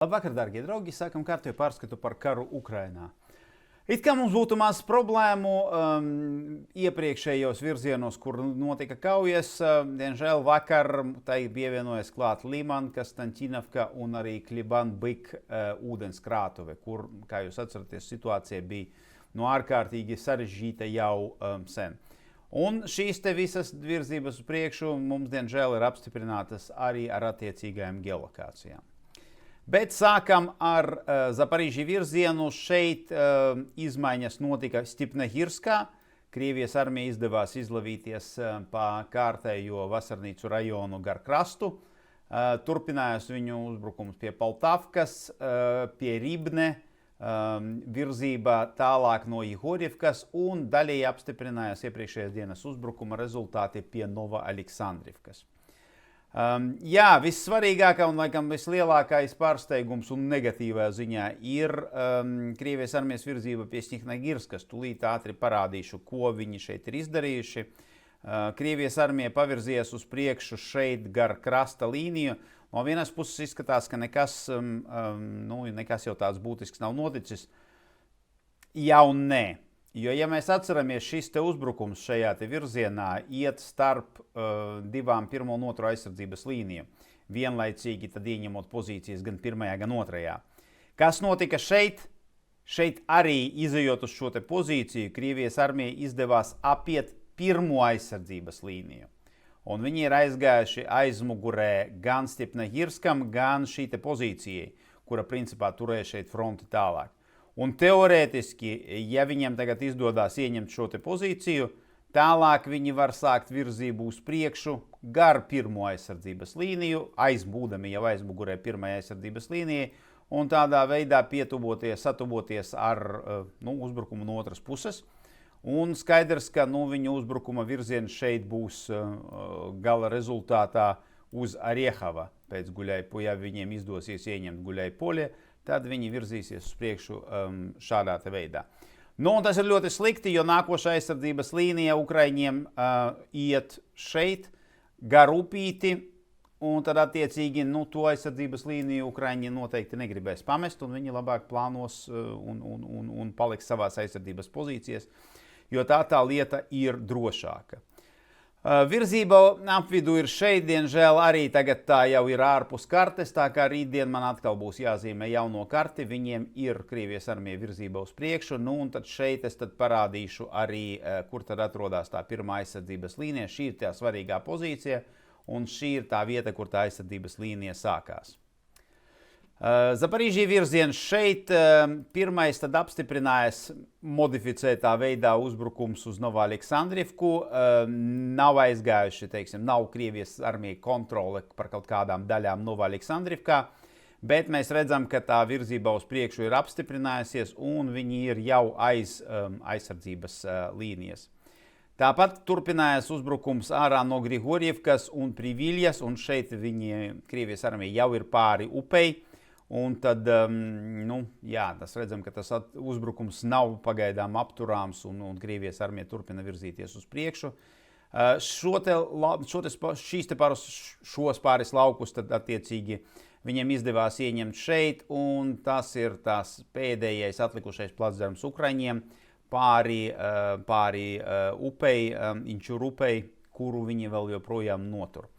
Labvakar, darbie draugi! Sākam kārtējo pārskatu par karu Ukrainā. It kā mums būtu maz problēmu iepriekšējos virzienos, kur notika kaujas, diemžēl vakar tai pievienojas klāt Liman, Konstantinovka un arī Kliban-Bik ūdenskrātuve, kur, kā jūs atceraties, situācija bija ārkārtīgi sarežģīta jau sen. Un šīs te visas virzības uz priekšu mums, diemžēl, ir apstiprinātas arī ar attiecīgajām geolokācijām. Bet sākam ar Zaparīžī virzienu. Šeit izmaiņas notika Stipnahirskā. Krievijas armija izdevās izlavīties pa kārtējo vasarnīcu rajonu gar krastu. Turpinājās viņu uzbrukums pie Poltavkas, pie Ribne, virzībā tālāk no Ihorivkas un daļēji apstiprinājās iepriekšējās dienas uzbrukuma rezultāti pie Nova Aleksandrivkas. Jā, vissvarīgākā un laikam vislielākais pārsteigums un negatīvā ziņā ir Krievijas armijas virzība pie Stipnahirskas. Tūlīt ātri parādīšu, ko viņi šeit ir izdarījuši. Krievijas armija pavirzījās uz priekšu šeit gar krasta līniju. No vienas puses izskatās, ka nekas jau tāds būtisks nav noticis. Jau nē. Jo, ja mēs atceramies, šis te uzbrukums šajā te virzienā iet starp divām pirmo un otro aizsardzības līniju, vienlaicīgi tad ieņemot pozīcijas gan pirmajā, gan otrajā. Kas notika šeit? Šeit arī izejot uz šo te pozīciju, Krievijas armija izdevās apiet pirmo aizsardzības līniju. Un viņi ir aizgājuši aizmugurē gan Stipnahirskam, gan šī te pozīcijai, kura principā turēja šeit fronti tālāk. Un teorētiski, ja viņiem tagad izdodas ieņemt šo te pozīciju, tālāk viņi var sākt virzību uz priekšu gar pirmo aizsardzības līniju, aizbūdami jau aizmugurē pirmajai aizsardzības līnijai, un tādā veidā satuvoties ar uzbrukumu no otras puses. Un skaidrs, ka viņu uzbrukuma virziens šeit būs gala rezultātā uz Ariehava pēc Guļaipoļa. Ja viņiem izdosies ieņemt Guļaipoļa, tad viņi virzīsies uz priekšu šādā te veidā. Un tas ir ļoti slikti, jo nākošā aizsardzības līnija Ukraiņiem iet šeit, gar upīti, un tad attiecīgi to aizsardzības līniju Ukraiņi noteikti negribēs pamest, un viņi labāk plānos un paliks savās aizsardzības pozīcijas, jo tā lieta ir drošāka. Virzība apvidu ir šeit, diemžēl arī tagad tā jau ir ārpus kartes, tā kā rītdien man atkal būs jāzīmē jauno karti, viņiem ir Krievijas armija virzība uz priekšu, un tad šeit es parādīšu arī, kur tad atrodas tā pirmā aizsardzības līnija. Šī ir tā svarīgā pozīcija, un šī ir tā vieta, kur tā aizsardzības līnija sākās. Zaparīžī virziens šeit pirmais tad apstiprinājās modificētā veidā uzbrukums uz Novu Aleksandrivku. Nav aizgājuši, nav Krievijas armija kontrole par kaut kādām daļām Nova Aleksandrivkā, bet mēs redzam, ka tā virzība uz priekšu ir apstiprinājusies un viņi ir jau aiz aizsardzības līnijas. Tāpat turpinājās uzbrukums ārā no Grigorjevkas un Priviljas, un šeit Krievijas armija jau ir pāri upei. Un tad, tas redzam, ka tas uzbrukums nav pagaidām apturāms un Krievijas armija turpina virzīties uz priekšu. Šos pāris laukus tad attiecīgi viņiem izdevās ieņemt šeit, un tas ir tās pēdējais atlikušais placdarms Ukraiņiem pāri upei, Inčuru upei, kuru viņi vēl joprojām notur.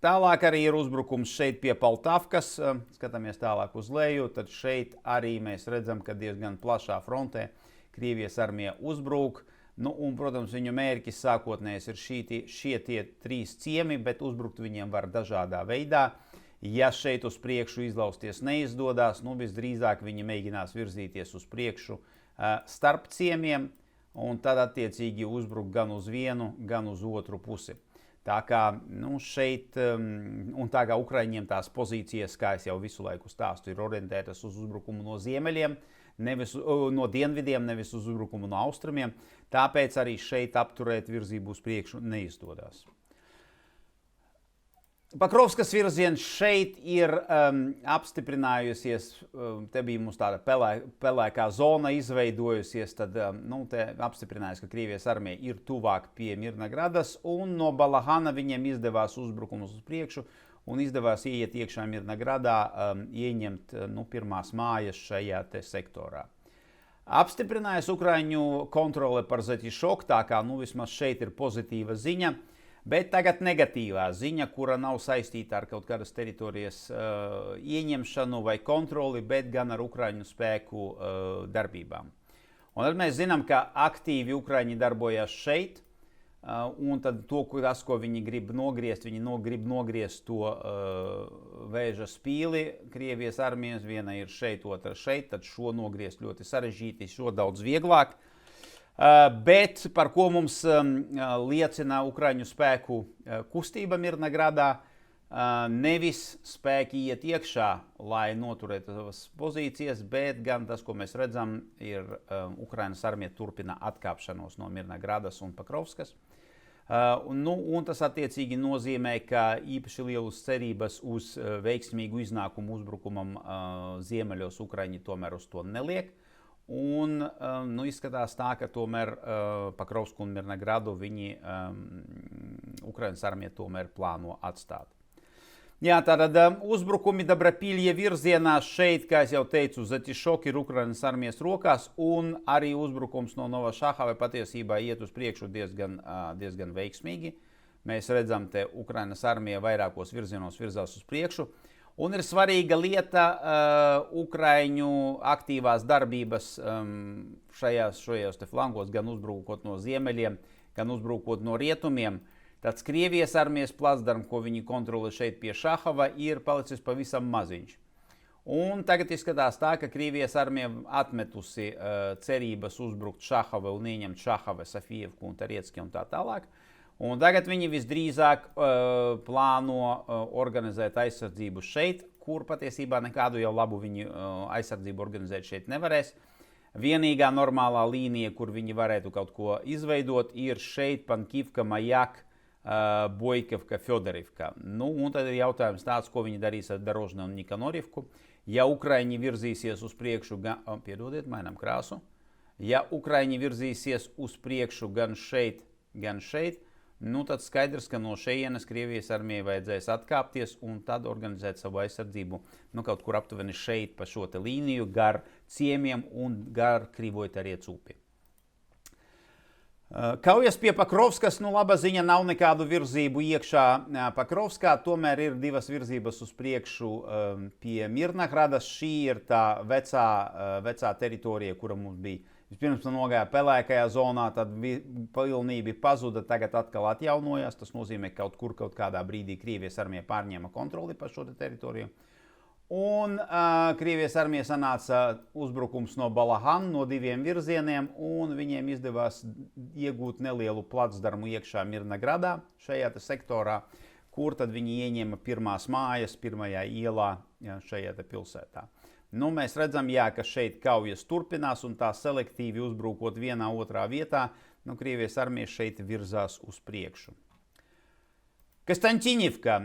Tālāk arī ir uzbrukums šeit pie Poltavkas, skatāmies tālāk uz leju, tad šeit arī mēs redzam, ka diezgan plašā frontē Krievijas armija uzbruk. Un, protams, viņu mērķis sākotnējs ir šie tie 3 ciemi, bet uzbrukt viņiem var dažādā veidā. Ja šeit uz priekšu izlausties neizdodas, visdrīzāk viņi mēģinās virzīties uz priekšu starp ciemiem, un tad attiecīgi uzbrukt gan uz vienu, gan uz otru pusi. Tā kā šeit, un tā kā Ukraiņiem tās pozīcijas, kā es jau visu laiku stāstu, ir orientētas uz uzbrukumu no ziemeļiem, no dienvidiem, nevis uz uzbrukumu no austrumiem, tāpēc arī šeit apturēt virzību uz priekšu neizdodas. Pakrovskas virziens šeit ir apstiprinājusies, te bija mums tāda pelēkā zona izveidojusies, tad te apstiprinājās, ka Krievijas armija ir tuvāk pie Mirnagradas, un no Balahana viņiem izdevās uzbrukums uz priekšu, un izdevās ieiet iekšā Mirnagradā, ieņemt pirmās mājas šajā te sektorā. Apstiprinājās Ukraiņu kontrole par Zetišoku, tā kā vismaz šeit ir pozitīva ziņa, bet tagad negatīvā ziņa, kura nav saistīta ar kaut kādas teritorijas ieņemšanu vai kontroli, bet gan ar Ukraiņu spēku darbībām. Un tad mēs zinām, ka aktīvi Ukraiņi darbojas šeit, un tad tas, ko viņi grib nogriezt, viņi grib nogriezt to vēža spīli Krievijas armijas, viena ir šeit, otra šeit, tad šo nogriezt ļoti sarežģīti, šo daudz vieglāk. Bet par ko mums liecina Ukraiņu spēku kustība Mirnagradā, nevis spēki iet iekšā, lai noturētu savas pozīcijas, bet gan tas, ko mēs redzam, ir Ukrainas armija turpina atkāpšanos no Mirnagradas un Pakrovskas. Un tas attiecīgi nozīmē, ka īpaši lielas cerības uz veiksmīgu iznākumu uzbrukumam ziemeļos Ukraiņi tomēr uz to neliek. Un izskatās tā, ka tomēr Pakrovsku un Mirnagradu viņi Ukrainas armija tomēr plāno atstāt. Jā, tātad uzbrukumi Dabrapilja virzienā šeit, kā es jau teicu, Zetišok ir Ukrainas armijas rokās, un arī uzbrukums no Novošahava patiesībā iet uz priekšu diezgan veiksmīgi. Mēs redzam, te Ukrainas armija vairākos virzienos virzās uz priekšu. Un ir svarīga lieta Ukraiņu aktīvās darbības šajos te flankos, gan uzbrukot no ziemeļiem, gan uzbrukot no rietumiem. Tāds Krievijas armijas placdarms, ko viņi kontrolē šeit pie Šahava, ir palicis pavisam maziņš. Un tagad izskatās tā, ka Krievijas armija atmetusi cerības uzbrukt Šahava un ieņemt Šahava, Safievku un Tariecki un tā tālāk. Un tagad viņi visdrīzāk plāno organizēt aizsardzību šeit, kur patiesībā nekādu jau labu viņi aizsardzību organizēt šeit nevarēs. Vienīgā normālā līnija, kur viņi varētu kaut ko izveidot, ir šeit Pankivka, Majak, Boikavka, Fjodorivka. Un tad ir jautājums tāds, ko viņi darīs ar Darožne un Nikanorivku. Ja Ukraiņi virzīsies uz priekšu, piedodiet, mainām krāsu. Ja Ukraiņi virzīsies uz priekšu gan šeit, tad skaidrs, ka no šejienes Krievijas armijai vajadzēs atkāpties un tad organizēt savu aizsardzību kaut kur aptuveni šeit pa šo te līniju gar ciemiem un gar Krivojtariec upi. Kaujas pie Pakrovskas, laba ziņa, nav nekādu virzību iekšā Pakrovskā, tomēr ir divas virzības uz priekšu pie Mirnagradas. Šī ir tā vecā teritorija, kura mums bija. Vispirms nogāja pelēkajā zonā, tad pilnībā pazuda, tagad atkal atjaunojās. Tas nozīmē, ka kaut kādā brīdī Krievijas armija pārņēma kontroli par šo teritoriju. Un Krievijas armija sanāca uzbrukums no Balahan, no diviem virzieniem, un viņiem izdevās iegūt nelielu placdarmu iekšā Mirnagradā, šajā sektorā, kur tad viņi ieņēma pirmās mājas, pirmajā ielā šajā pilsētā. Mēs redzam, ka šeit kaujas turpinās, un tā selektīvi uzbrukot vienā otrā vietā, Krievijas armija šeit virzās uz priekšu. Kastaņķiņivka.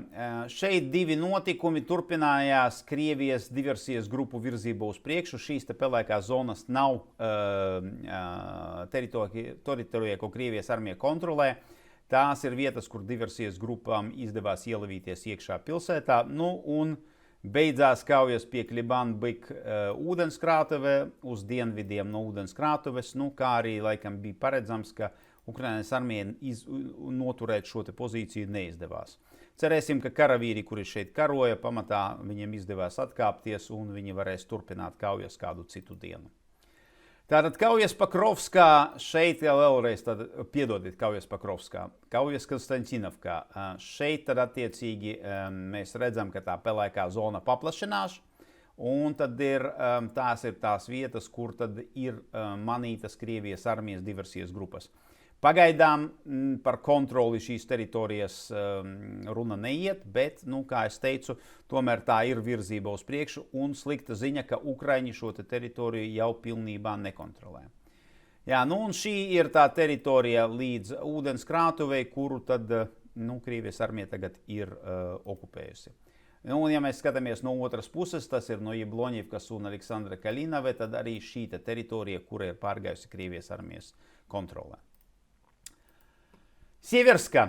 Šeit divi notikumi turpinājās Krievijas diversijas grupu virzību uz priekšu. Šīs te pelēkās zonas nav teritorija, ko Krievijas armija kontrolē. Tās ir vietas, kur diversijas grupām izdevās ielavīties iekšā pilsētā. Un beidzās kaujas pie Kliban-Bik ūdenskrātuve uz dienvidiem no ūdenskrātuves, kā arī laikam bija paredzams, ka Ukrainas armijai noturēt šo te pozīciju neizdevās. Cerēsim, ka karavīri, kuri šeit karoja, pamatā viņiem izdevās atkāpties un viņi varēs turpināt kaujas kādu citu dienu. Tātad kaujas Pakrovskā, šeit jau vēlreiz, kaujas Pakrovskā, kaujas Konstantinovkā. Šeit tad attiecīgi mēs redzam, ka tā pelēkā zona paplašinās. Un tad tās ir tās vietas, kur tad ir manītas Krievijas armijas diversijas grupas. Pagaidām par kontroli šīs teritorijas runa neiet, bet, kā es teicu, tomēr tā ir virzība uz priekšu un slikta ziņa, ka Ukraiņi šo teritoriju jau pilnībā nekontrolē. Un šī ir tā teritorija līdz ūdenskrātuvei, kuru tad Krievijas armija tagad ir okupējusi. Ja mēs skatāmies no otras puses, tas ir no Jabloņivkas un Aleksandra Kalinave, tad arī šī teritorija, kura ir pārgājusi Krievijas armijas kontrolē. Sieverska.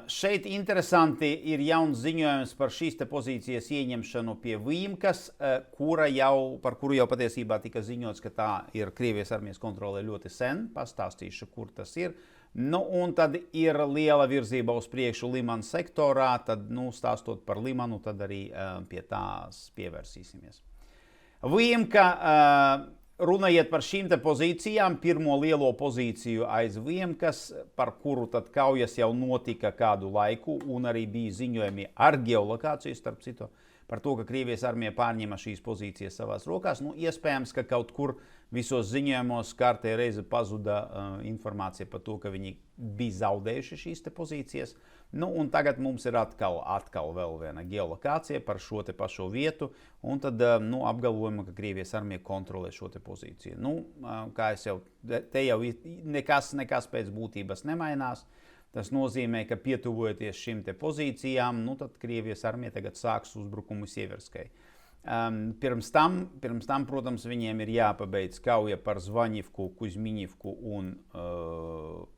Šeit interesanti ir jauns ziņojums par šīs te pozīcijas ieņemšanu pie Vīmkas, par kuru jau patiesībā tika ziņots, ka tā ir Krievijas armijas kontrolē ļoti sen. Pastāstīšu, kur tas ir. Un tad ir liela virzība uz priekšu Limana sektorā. Tad, stāstot par Limanu, tad arī pie tās pievērsīsimies. Vīmka. Runa iet par šīm te pozīcijām, pirmo lielo pozīciju aiz Vīmkas, par kuru tad kaujas jau notika kādu laiku, un arī bija ziņojumi ar geolokāciju, starp citu, par to, ka Krievijas armija pārņēma šīs pozīcijas savās rokās. Iespējams, ka kaut kur visos ziņojumos kārtējo reizi pazuda informācija par to, ka viņi bija zaudējuši šīs te pozīcijas. Un tagad mums ir atkal vēl viena geolokācija par šo te pašo vietu, un tad apgalvojama, ka Krievijas armija kontrolē šo te pozīciju. Kā es jau, te jau nekas pēc būtības nemainās. Tas nozīmē, ka pietuvojoties šīm te pozīcijām, tad Krievijas armija tagad sāks uzbrukumu Sieverskai. Pirms tam, protams, viņiem ir jāpabeidz kauja par Zvaņivku, Kuzmiņivku, un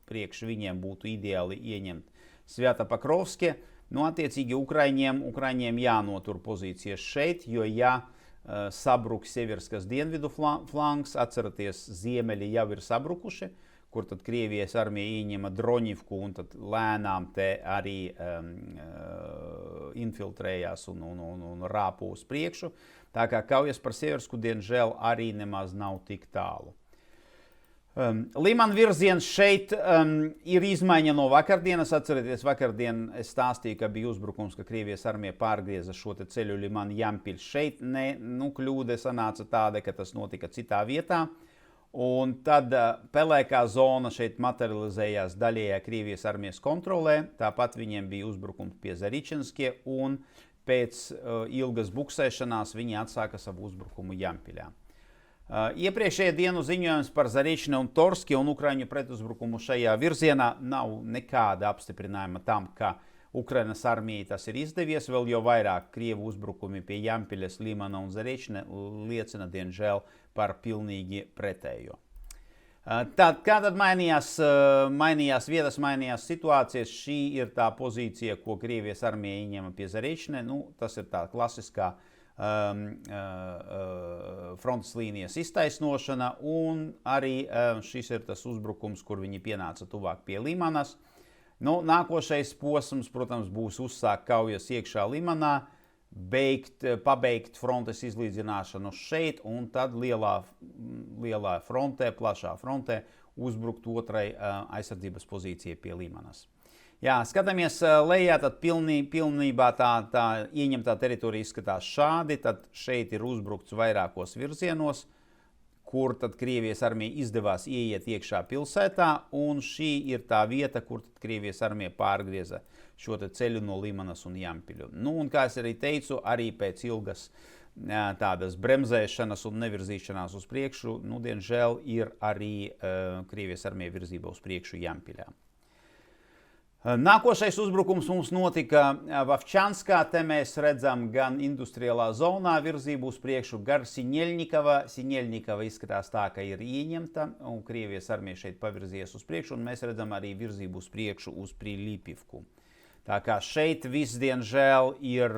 priekš viņiem būtu ideāli ieņemt Sviatopokrovskie. Attiecīgi Ukraiņiem jānotur pozīcijas šeit, jo ja sabruk Sieverskas dienvidu flanks, atceraties, ziemeļi jau ir sabrukuši, kur tad Krievijas armija ieņema Droņivku un tad lēnām te arī infiltrējās un rāpo uz priekšu. Tā kā kaujas par Sieversku, diemžēl, arī nemaz nav tik tālu. Limana virziens šeit ir izmaiņa no vakardienas. Atcerieties, vakardien es stāstīju, ka bija uzbrukums, ka Krievijas armija pārgrieza šo te ceļu Limana-Jampiļs. Šeit kļūde sanāca tāda, ka tas notika citā vietā. Un tad pelēkā zona šeit materializējās daļējā Krievijas armijas kontrolē. Tāpat viņiem bija uzbrukums pie Zaričinskie, un pēc ilgas buksēšanās viņi atsāka savu uzbrukumu Jampiļā. Iepriekšējā dienu ziņojums par Zaričini un Torski un Ukraiņu pretuzbrukumu šajā virzienā nav nekāda apstiprinājuma tam, ka Ukrainas armijai tas ir izdevies. Vēl jau vairāk Krievu uzbrukumi pie Jampiļas, Limana un Zaričina liecina, diemžēl, par pilnīgi pretējo. Tad, kā tad mainījās vietas, mainījās situācijas? Šī ir tā pozīcija, ko Krievijas armija ieņēma pie Zaričina. Tas ir tā klasiskā frontes līnijas iztaisnošana, un arī šis ir tas uzbrukums, kur viņi pienāca tuvāk pie Limanas. Nākošais posms, protams, būs uzsākt kaujas iekšā Limanā, pabeigt frontes izlīdzināšanu šeit, un tad lielā frontē, plašā frontē uzbrukt otrai aizsardzības pozīcijai pie Limanas. Jā, skatāmies lejā, tad pilnībā tā ieņemtā teritorija izskatās šādi. Tad šeit ir uzbrukts vairākos virzienos, kur tad Krievijas armija izdevās ieiet iekšā pilsētā, un šī ir tā vieta, kur tad Krievijas armija pārgrieza šo te ceļu no Limanas un Jampiļu. Un kā es arī teicu, arī pēc ilgas tādas bremzēšanas un nevirzīšanās uz priekšu, diemžēl ir arī Krievijas armija virzība uz priekšu Jampiļā. Nākošais uzbrukums mums notika Vavčanskā. Te mēs redzam gan industriālā zonā virzību uz priekšu gar Siņeļņikava. Siņeļņikava izskatās tā, ka ir ieņemta, un Krievijas armija šeit pavirzies uz priekšu, un mēs redzam arī virzību uz priekšu uz Prilipivku. Tā kā šeit viss, diemžēl, ir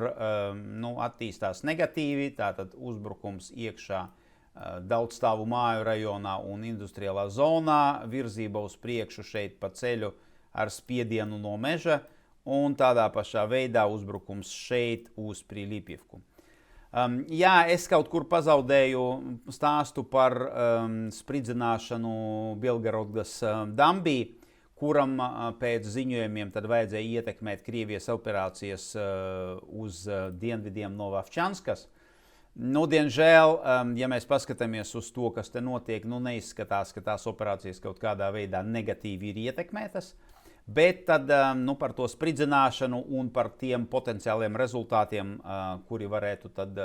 attīstās negatīvi, tātad uzbrukums iekšā daudzstāvu māju rajonā un industriālā zonā, virzība uz priekšu šeit pa ceļu ar spiedienu no meža, un tādā pašā veidā uzbrukums šeit uz Prilipivku. Jā, es kaut kur pazaudēju stāstu par spridzināšanu Belgorodas dambī, kuram pēc ziņojumiem tad vajadzēja ietekmēt Krievijas operācijas uz dienvidiem no Vavčanskas. Diemžēl, ja mēs paskatāmies uz to, kas te notiek, neizskatās, ka tās operācijas kaut kādā veidā negatīvi ir ietekmētas. Bet tad par to spridzināšanu un par tiem potenciāliem rezultātiem, kuri varētu tad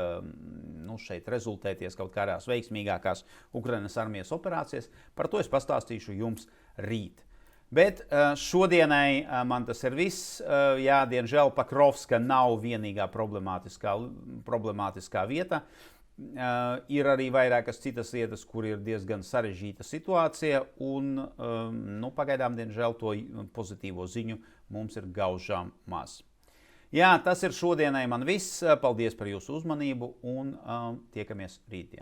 šeit rezultēties kaut kādās veiksmīgākās Ukrainas armijas operācijas, par to es pastāstīšu jums rīt. Bet šodienai man tas ir viss. Jā, diemžēl Pokrovska nav vienīgā problemātiskā vieta. Ir arī vairākas citas lietas, kur ir diezgan sarežģīta situācija, un pagaidām, diemžēl, to pozitīvo ziņu mums ir gaužām maz. Jā, tas ir šodienai man viss. Paldies par jūsu uzmanību un tiekamies rītdien.